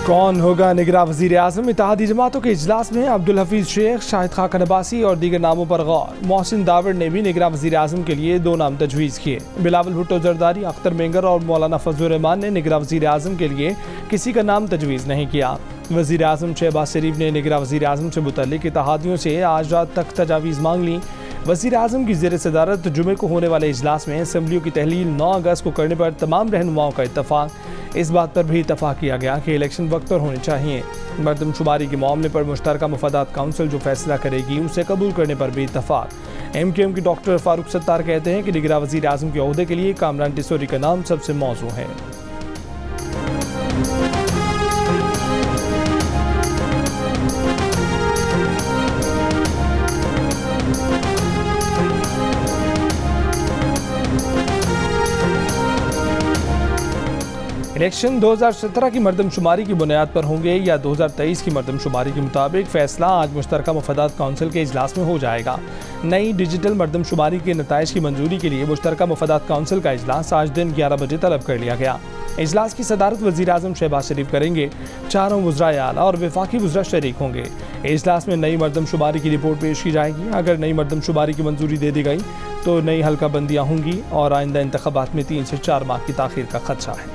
कौन होगा निगरां वज़ीर आज़म? इत्तेहादी जमातों के इजलास में अब्दुल हफीज़ शेख, शाहिद खाकन अब्बासी और दीगर नामों पर गौर। मोहसिन दावड़ ने भी निगरां वज़ीर आज़म के लिए 2 नाम तजवीज़ किए। बिलावल भुट्टो जरदारी, अख्तर मेंगर और मौलाना फजल रहमान ने निगरां वज़ीर आज़म के लिए किसी का नाम तजवीज़ नहीं किया। वज़ीर आज़म शहबाज शरीफ ने निगरां वज़ीर आज़म से मुतल्लिक़ इत्तेहादियों से आज रात तक तजावीज़ मांग ली। वज़ीर आज़म की ज़ेर सदारत जुमे को होने वाले इजलास में असम्बलियों की तहलील 9 अगस्त को करने पर तमाम रहनुमाओं का इत्तफ़ाक़। इस बात पर भी इत्तफ़ाक़ किया गया कि इलेक्शन वक्त पर होने चाहिए। मरदमशुमारी के मामले पर मुश्तरका मफादात काउंसिल जो फैसला करेगी उसे कबूल करने पर भी इत्तफ़ाक़। MQM के डॉक्टर फ़ारूक सत्तार कहते हैं कि निगरां वज़ीर आज़म के ओहदे के लिए कामरान टिसोरी का नाम सबसे मौजू है। इलेक्शन 2017 की मरदमशुमारी की बुनियाद पर होंगे या 2023 की मरदमशुमारी के मुताबिक फैसला आज मुश्तरका मफादात काउंसिल के इजलास में हो जाएगा। नई डिजिटल मरदमशुमारी के नताइज की मंजूरी के लिए मुश्तरका मफादात काउंसिल का इजलास आज दिन 11 बजे तलब कर लिया गया। इजलास की सदारत वज़ीर आज़म शहबाज शरीफ करेंगे। 4 वज़राए आला और वफाकी वज़रा शरीक होंगे। इजलास में नई मरदमशुमारी की रिपोर्ट पेश की जाएगी। अगर नई मरदमशुमारी की मंजूरी दे दी गई तो नई हल्का बंदियाँ होंगी और आइंदा इंतखाबात में 3 से 4 माह की ताख़ीर का खदशा है।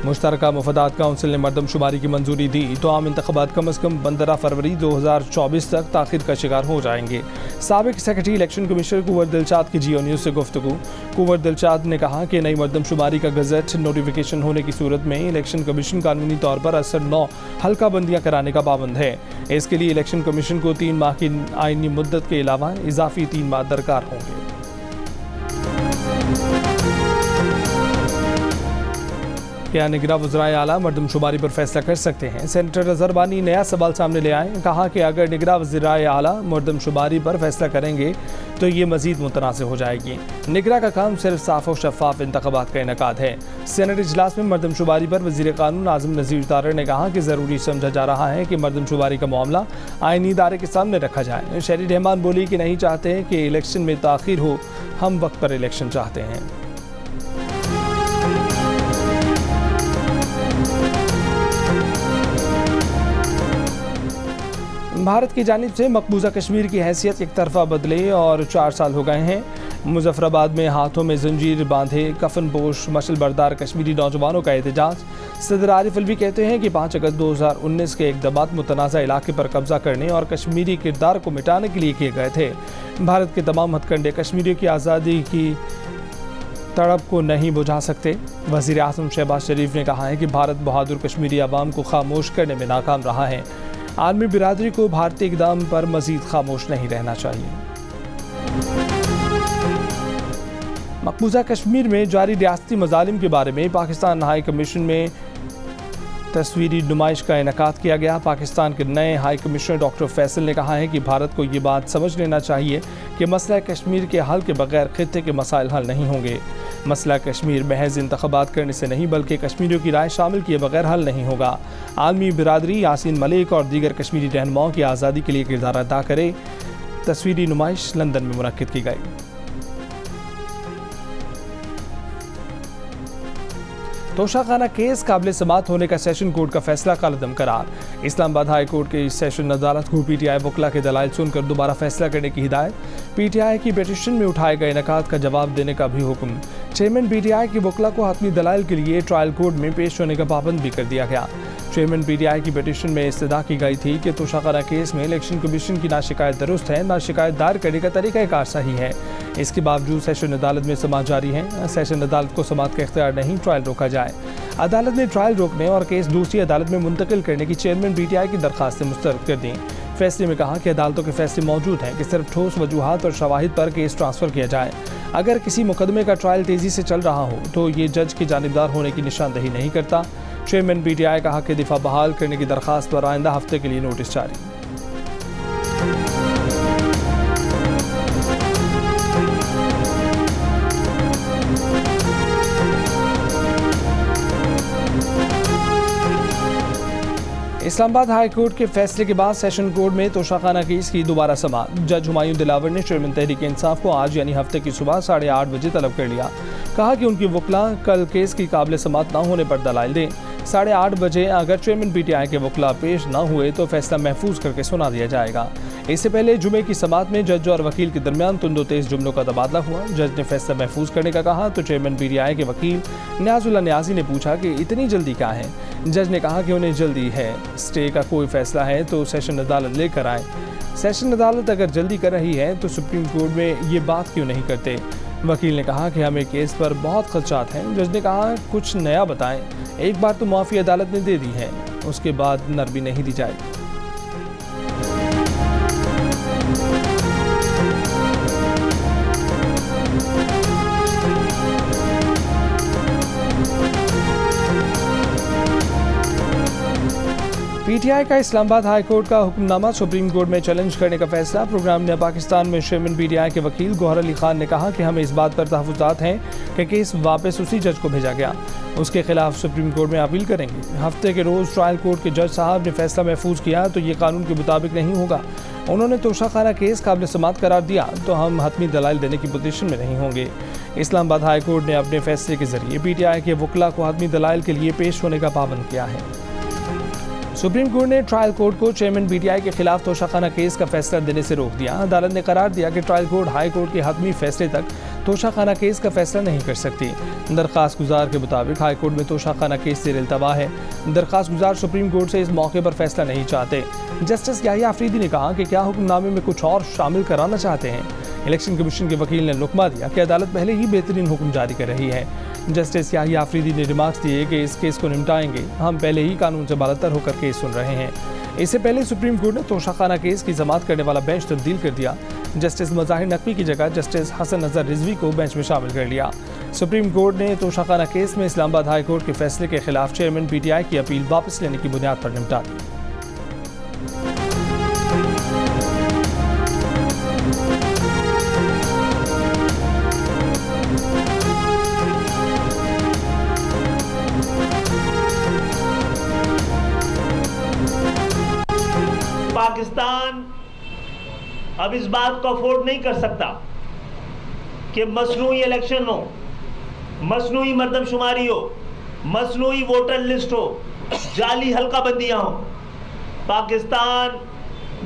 मुश्तरका मफादात काउंसिल ने मरदमशुमारी की मंजूरी दी तो आम इंतखाबात कम अज़ कम 15 फरवरी 2024 तक ताख़ीर का शिकार हो जाएंगे। साबिक़ सेक्रेटरी इलेक्शन कमिश्नर कुंवर दिलशाद की जियो न्यूज़ से गुफ्तगू। कुंवर दिलशाद ने कहा कि नई मरदमशुमारी का गज़ट नोटिफिकेशन होने की सूरत में इलेक्शन कमीशन कानूनी तौर पर असर 9 हल्का बंदियाँ कराने का पाबंद है। इसके लिए इलेक्शन कमीशन को 3 माह की आइनी मुद्दत के अलावा इजाफी 3 माह दरकार होंगे। क्या निगरां वज़राए आला मरदमशुमारी पर फैसला कर सकते हैं? सेनेटर अज़हर बानी नया सवाल सामने ले आए। कहा कि अगर निगरां वज़राए आला मरदमशुमारी पर फैसला करेंगे तो ये मज़ीद मुतनाज़ हो जाएगी। निगरां का काम सिर्फ साफ और शफाफ इंतखाबात का इनेकाद है। सेनेट इजलास में मरदमशुमारी पर वज़ीर क़ानून आज़म नज़ीर तारड़ ने कहा कि ज़रूरी समझा जा रहा है कि मरदमशुमारी का मामला आईनी इदारे के सामने रखा जाए। शहरी रहमान बोली कि नहीं चाहते कि इलेक्शन में ताख़ीर हो, हम वक्त पर इलेक्शन चाहते हैं। भारत की जानिब से मकबूजा कश्मीर की हैसियत एक तरफा बदले और 4 साल हो गए हैं। मुजफ्फराबाद में हाथों में जंजीर बांधे कफन पोश मशल बरदार कश्मीरी नौजवानों का एहतजाज। सदर आरिफ अलवी कहते हैं कि 5 अगस्त 2019 के इक़दामात मुतनाज़ा इलाके पर कब्जा करने और कश्मीरी किरदार को मिटाने के लिए किए गए थे। भारत के तमाम हथकंडे कश्मीरियों की आज़ादी की तड़प को नहीं बुझा सकते। वज़ीर आज़म शहबाज शरीफ ने कहा है कि भारत बहादुर कश्मीरी अवाम को खामोश करने में नाकाम रहा है। आलमी बिरादरी को भारतीय इक़दाम पर मज़ीद खामोश नहीं रहना चाहिए। मकबूजा कश्मीर में जारी रियासती मज़ालिम के बारे में पाकिस्तान हाई कमीशन में तस्वीरी नुमाइश का इनेकाद किया गया। पाकिस्तान के नए हाई कमिश्नर डॉक्टर फैसल ने कहा है कि भारत को ये बात समझ लेना चाहिए कि मसला कश्मीर के हल के बगैर खित्ते के मसाइल हल नहीं होंगे। मसला कश्मीर महज इंतखाबात करने से नहीं बल्कि कश्मीरियों की राय शामिल किए बगैर हल नहीं होगा। आलमी बिरादरी यासीन मलिक और दीगर कश्मीरी रहनुमाओं की आज़ादी के लिए किरदार अदा करे। तस्वीरी नुमाइश लंदन में मुनक्किद की गई। तोशाखाना केस काबिल समात होने का सेशन कोर्ट का फैसला कालअदम करार। इस्लामाबाद हाई कोर्ट की सेशन अदालत को PTI वकला के दलाइल सुनकर दोबारा फैसला करने की हिदायत। PTI की पिटीशन में उठाए गए इनकाद का जवाब देने का भी हुक्म। चेयरमैन PTI की वकला को हतमी दलाइल के लिए ट्रायल कोर्ट में पेश होने का पाबंद भी कर दिया गया। चेयरमैन PTI की पिटीशन में इस्तदा की गई थी कि तोशाखाना केस में इलेक्शन कमीशन की ना शिकायत दुरुस्त है, ना शिकायत दायर करने का तरीक़ाकार सही है। इसके बावजूद सेशन अदालत में समात जारी है। सेशन अदालत को समात का इख्तियार नहीं, ट्रायल रोका जाए। अदालत ने ट्रायल रोकने और केस दूसरी अदालत में मुंतकिल करने की चेयरमैन PTI की दरख्वास्त मुस्तरद कर दी। फैसले में कहा कि अदालतों के फैसले मौजूद हैं कि सिर्फ ठोस वजूहात और शवाहिद पर केस ट्रांसफ़र किया जाए। अगर किसी मुकदमे का ट्रायल तेज़ी से चल रहा हो तो ये जज की जानिबदार होने की निशानदही नहीं करता। चेयरमैन PTI का हक दिफा बहाल करने की दरख्वास्त पर आइंदा हफ्ते के लिए नोटिस जारी। इस्लामाबाद हाई कोर्ट के फैसले के बाद सेशन कोर्ट में तोशाखाना केस की दोबारा समाअत। जज हुमायूं दिलावर ने चेयरमैन तहरीक इंसाफ को आज यानी हफ्ते की सुबह 8:30 बजे तलब कर लिया। कहा कि उनकी वकला कल केस की काबिल समाअत न होने पर दलाइल दें। 8:30 बजे अगर चेयरमैन PTI के वकला पेश न हुए तो फैसला महफूज करके सुना दिया जाएगा। इससे पहले जुमे की समाअत में जज और वकील के दरमियान तुंदो तेज जुमलों का तबादला हुआ। जज ने फैसला महफूज करने का कहा तो चेयरमैन PTI के वकील न्याजुल्ला न्याजी ने पूछा कि इतनी जल्दी क्या है। जज ने कहा कि उन्हें जल्दी है, स्टे का कोई फैसला है तो सेशन अदालत लेकर आए। सेशन अदालत अगर जल्दी कर रही है तो सुप्रीम कोर्ट में ये बात क्यों नहीं करते। वकील ने कहा कि हमें केस पर बहुत खदशात हैं। जज ने कहा कुछ नया बताएं, एक बार तो माफ़ी अदालत ने दे दी है, उसके बाद नरमी नहीं दी जाएगी। PTI का इस्लामाबाद हाई कोर्ट का हुक्मनामा सुप्रीम कोर्ट में चैलेंज करने का फैसला। प्रोग्राम ने पाकिस्तान में चेयरमैन PTI के वकील गौहर अली खान ने कहा कि हमें इस बात पर तहफ़्फ़ुज़ात हैं कि केस वापस उसी जज को भेजा गया, उसके खिलाफ सुप्रीम कोर्ट में अपील करेंगे। हफ्ते के रोज़ ट्रायल कोर्ट के जज साहब ने फैसला महफूज किया तो ये कानून के मुताबिक नहीं होगा। उन्होंने तोशाखाना केस काबिल समाअत करार दिया तो हम हतमी दलाइल देने की पोजीशन में नहीं होंगे। इस्लामाबाद हाई कोर्ट ने अपने फैसले के जरिए PTI के वकला को हतमी दलाइल के लिए पेश होने का पाबंद किया है। सुप्रीम कोर्ट ने ट्रायल कोर्ट को चेयरमैन PTI के खिलाफ तोशाखाना केस का फैसला देने से रोक दिया। अदालत ने करार दिया कि ट्रायल कोर्ट हाई कोर्ट के हतमी फैसले तक तोशाखाना केस का फैसला नहीं कर सकती। दरख्वास्त गुजार के मुताबिक हाई कोर्ट में तोशाखाना केस ज़ेर इल्तवा है। दरख्वास्त गुजार सुप्रीम कोर्ट से इस मौके पर फैसला नहीं चाहते। जस्टिस याहिया अफरीदी ने कहा कि क्या हुक्मनामे में कुछ और शामिल कराना चाहते हैं। इलेक्शन कमीशन के वकील ने नुकमा दिया कि अदालत पहले ही बेहतरीन हुक्म जारी कर रही है। जस्टिस याहिया अफरीदी ने रिमार्क्स दिए कि इस केस को निपटाएंगे, हम पहले ही कानून से बालतर होकर केस सुन रहे हैं। इससे पहले सुप्रीम कोर्ट ने तोशाखाना केस की जमात करने वाला बेंच तब्दील कर दिया। जस्टिस मज़ाहिर नकवी की जगह जस्टिस हसन नज़र रिजवी को बेंच में शामिल कर लिया। सुप्रीम कोर्ट ने तोशाखाना केस में इस्लामाबाद हाई कोर्ट के फैसले के खिलाफ चेयरमैन PTI की अपील वापस लेने की बुनियाद पर निपटा दी। पाकिस्तान अब इस बात को अफोर्ड नहीं कर सकता कि मसनूई इलेक्शन हो, मसनूई मर्दमशुमारी हो, मसनूई वोटर लिस्ट हो, जाली हल्का बंदियां हो। पाकिस्तान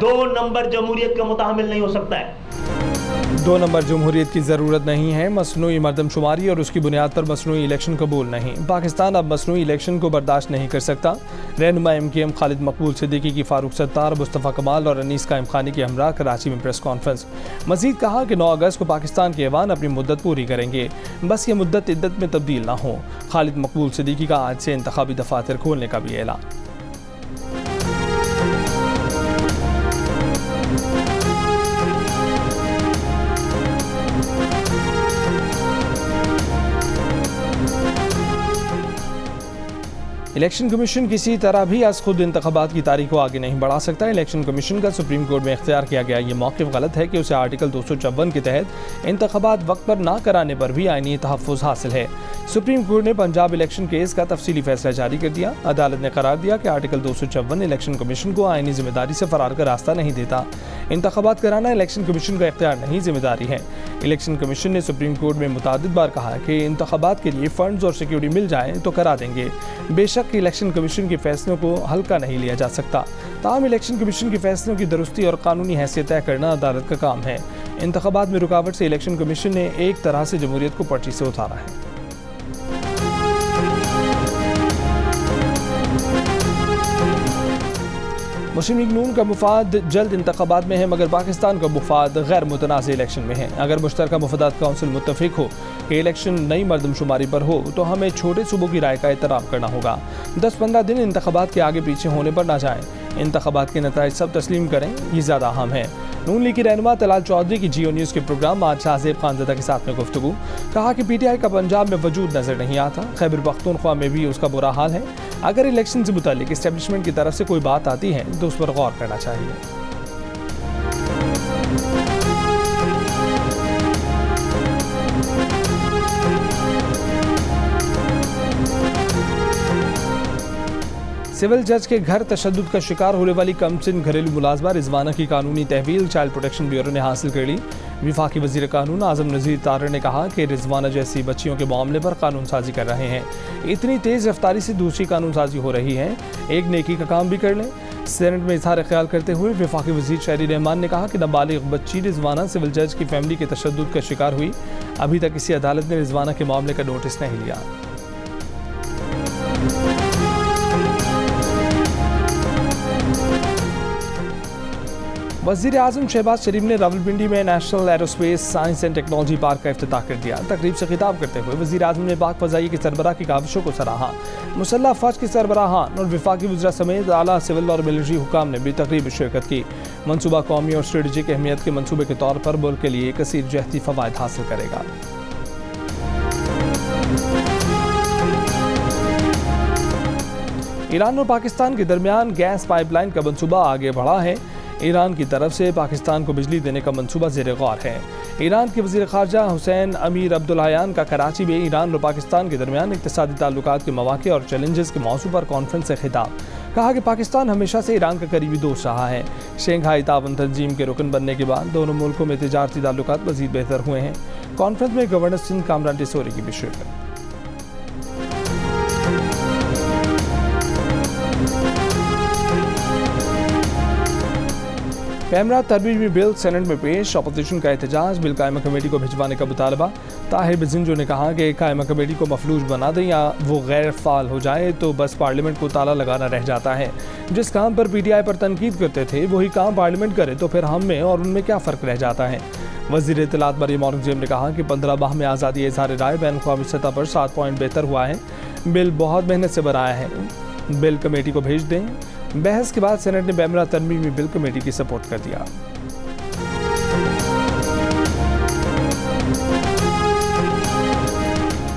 2 नंबर जमहूरियत का मुताहमिल नहीं हो सकता है। 2 नंबर जमहूरियत की ज़रूरत नहीं है। मसनूई मर्दमशुमारी और उसकी बुनियाद पर मसनूई इलेक्शन कबूल नहीं। पाकिस्तान अब मसनूई इलेक्शन को बर्दाश्त नहीं कर सकता। रहनुमा MKM खालिद मकबूल सिद्दीकी की फारूक सत्तार, मुस्तफ़ा कमाल और अनीस कायम खानी के हमरा कराची में प्रेस कॉन्फ्रेंस। मजीद कहा कि 9 अगस्त को पाकिस्तान के ऐवान अपनी मुद्दत पूरी करेंगे, बस ये मुद्दत इद्दत में तब्दील ना हो। खालिद मकबूल सिद्दीकी का आज से इंतखाबी दफातर खोलने का भी ऐलान। इलेक्शन कमीशन किसी तरह भी आज खुद इंतखाबात की तारीख को आगे नहीं बढ़ा सकता। इलेक्शन कमीशन का सुप्रीम कोर्ट में इख्तियार किया गया ये मौक़िफ़ गलत है कि उसे आर्टिकल 254 के तहत इंतखाबात वक्त पर ना कराने पर भी आईनी तहफ़्फ़ुज़ हासिल है। सुप्रीम कोर्ट ने पंजाब इलेक्शन केस का तफसीली फैसला जारी कर दिया। अदालत ने करार दिया कि आर्टिकल 254 इलेक्शन कमीशन को आईनी जिम्मेदारी से फरार का रास्ता नहीं देता। इंतखाबात कराना इलेक्शन कमीशन का इख्तियार नहीं, जिम्मेदारी है। इलेक्शन कमीशन ने सुप्रीम कोर्ट में मुतादिद बार कहा कि इंतखाबात के लिए फंड्स और सिक्योरिटी मिल जाए तो करा देंगे। बेशक इलेक्शन कमीशन के फैसलों को हल्का नहीं लिया जा सकता। ताहम इलेक्शन कमीशन के फैसलों की दुरुस्ती और कानूनी हैसियत तय करना अदालत का काम है। इंतखाबात में रुकावट से इलेक्शन कमीशन ने एक तरह से जमहूरियत को पर्ची से उतारा है। मुस्लिम लीग नून का मुफाद जल्द इंतखाबात में है, मगर पाकिस्तान का मुफाद गैर मुतनाज़ इलेक्शन में है। अगर मुश्तरका मुफादात काउंसिल मुत्तफिक हो कि इलेक्शन नई मर्दमशुमारी पर हो तो हमें छोटे सूबों की राय का एहतराम करना होगा। 10-15 दिन इंतखाबात के आगे पीछे होने पर ना जाएं। इंतखाबात के नताइज सब तस्लीम करें, ये ज़्यादा अहम है। नून लीग की रहनुमा तलाल चौधरी की जियो न्यूज़ के प्रोग्राम आज शाहजेब खानज़दा के साथ में गुफ्तगू। कहा कि PTI का पंजाब में वजूद नजर नहीं आता, खैबर पख्तूनख्वा में भी उसका बुरा हाल है। अगर इलेक्शन से मुताल्लिक इस्टेब्लिशमेंट की तरफ से कोई बात आती है तो उस पर गौर करना चाहिए। सिविल जज के घर तशद्दुद का शिकार होने वाली कमसिन घरेलू मुलाजमा रिजवाना की कानूनी तहवील चाइल्ड प्रोटेक्शन ब्यूरो ने हासिल कर ली। वफाकी वज़ीर कानून आज़म नज़ीर तारड़ ने कहा कि रिजवाना जैसी बच्चियों के मामले पर कानून साजी कर रहे हैं। इतनी तेज़ रफ्तारी से दूसरी कानून साजी हो रही है, एक नेकी का काम भी कर लें। सेनेट में इजहार ख्याल करते हुए वफाकी वज़ीर शहरी रहमान ने कहा कि नाबालिग बच्ची रिजवाना सिविल जज की फैमिली के तशद्दुद का शिकार हुई। अभी तक किसी अदालत ने रिजवाना के मामले का नोटिस नहीं लिया। वज़ीर आज़म शहबाज शरीफ ने रावलपिंडी में national aerospace science and technology park का इफ्तिताह कर दिया। तकरीब से खिताब करते हुए वज़ीर आज़म ने पाक फ़ज़ाई के सरबराह की काविशों को सराहा। मुसल्लह फ़ौज के सरबराहान और वफाकी वज़रा समेत आला सिविल और मिलिट्री हुकाम ने भी तकरीब में शिरकत की। मनसूबा कौमी और स्ट्रेटजिक अहमियत के मनसूबे के तौर पर मुल्क के लिए कसीर जहती फ़वाइद हासिल करेगा। ईरान और पाकिस्तान के दरमियान गैस पाइपलाइन का मनसूबा आगे बढ़ा है। ईरान की तरफ से पाकिस्तान को बिजली देने का मंसूबा ज़ेर गौर है। ईरान के वज़ीर ख़ारजा हुसैन अमीर अब्दुल्लाहियान का कराची में ईरान और पाकिस्तान के दरमियान इक़्तिसादी ताल्लुकात के मौक़े और चैलेंजेस के मौजू पर कॉन्फ्रेंस से खिताब। कहा कि पाकिस्तान हमेशा से ईरान का करीबी दोस्त रहा है। शंघाई ताउन तंजीम के रुकन बनने के बाद दोनों मुल्कों में तिजारती ताल्लुकात मज़ीद बेहतर हुए हैं। कॉन्फ्रेंस में गवर्नर सिंध कामरान टिसोरी की भी शिरकत। पैमरा तरमीमी बिल सेनेट में पेश, अपोजिशन का एहतजाज, बिल कायमा कमेटी को भिजवाने का मुतालबा। ताहिर बिजिंजो ने कहा कि कायमा कमेटी को मफलूज बना दें या वो गैर फाल हो जाए तो बस पार्लियामेंट को ताला लगाना रह जाता है। जिस काम पर PTI पर तनकीद करते थे वही काम पार्लियामेंट करे तो फिर हम में और उनमें क्या फ़र्क रह जाता है। वज़ीर इत्तलात मरियम औरंगज़ेब ने कहा कि 15 माह में आज़ादी इज़हार राय बैन अक़वामी सतह पर 7 पॉइंट बेहतर हुआ है। बिल बहुत मेहनत से बनाया है, बिल कमेटी को भेज दें। बहस के बाद सेनेट ने पैमरा तरमीमी बिल कमेटी की सपोर्ट कर दिया।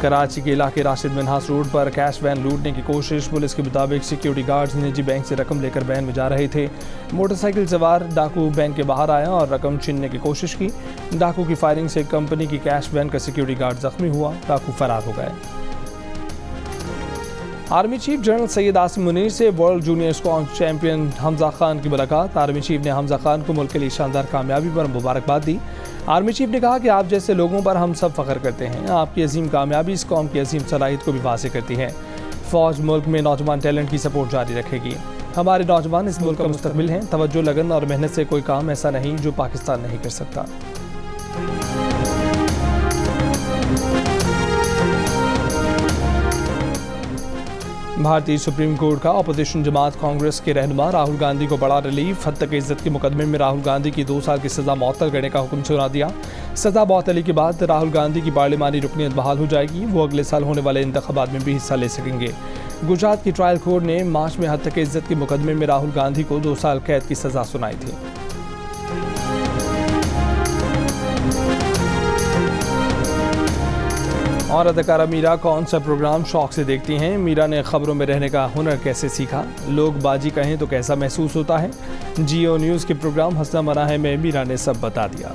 कराची के इलाके राशिद मिन्हास रोड पर कैश वैन लूटने की कोशिश। पुलिस के मुताबिक सिक्योरिटी गार्ड्स निजी बैंक से रकम लेकर वैन में जा रहे थे। मोटरसाइकिल सवार डाकू बैंक के बाहर आया और रकम छीनने की कोशिश की। डाकू की फायरिंग से कंपनी की कैश वैन का सिक्योरिटी गार्ड जख्मी हुआ। डाकू फरार हो गए। Army chief general Syed Asim Munir से world junior squash champion Hamza Khan की मुलाकात। आर्मी चीफ ने हमजा खान को मुल्क के लिए शानदार कामयाबी पर मुबारकबाद दी। आर्मी चीफ ने कहा कि आप जैसे लोगों पर हम सब फ़ख्र करते हैं। आपकी अजीम कामयाबी इस कौम की अजीम सलाहियत को भी वाज़ेह करती है। फ़ौज मुल्क में नौजवान टैलेंट की सपोर्ट जारी रखेगी। हमारे नौजवान इस मुल्क का मुस्तकबिल हैं। तवज्जो, लगन और मेहनत से कोई काम ऐसा नहीं जो पाकिस्तान नहीं कर सकता। भारतीय सुप्रीम कोर्ट का अपोजिशन जमात कांग्रेस के रहनुमा राहुल गांधी को बड़ा रिलीफ। हद तक इज्जत के मुकदमे में राहुल गांधी की 2 साल की सज़ा मुअत्तल करने का हुक्म सुना दिया। सज़ा मुअत्तली के बाद राहुल गांधी की पार्लिमानी रुकनीत बहाल हो जाएगी। वो अगले साल होने वाले इंतखाबात में भी हिस्सा ले सकेंगे। गुजरात की ट्रायल कोर्ट ने मार्च में हद तक इज्जत के मुकदमे में राहुल गांधी को 2 साल कैद की सज़ा सुनाई थी। और अदाकारा मीरा कौन सा प्रोग्राम शौक से देखती हैं। मीरा ने खबरों में रहने का हुनर कैसे सीखा, लोग बाजी कहें तो कैसा महसूस होता है। जियो न्यूज़ के प्रोग्राम हंसना मना है में मीरा ने सब बता दिया।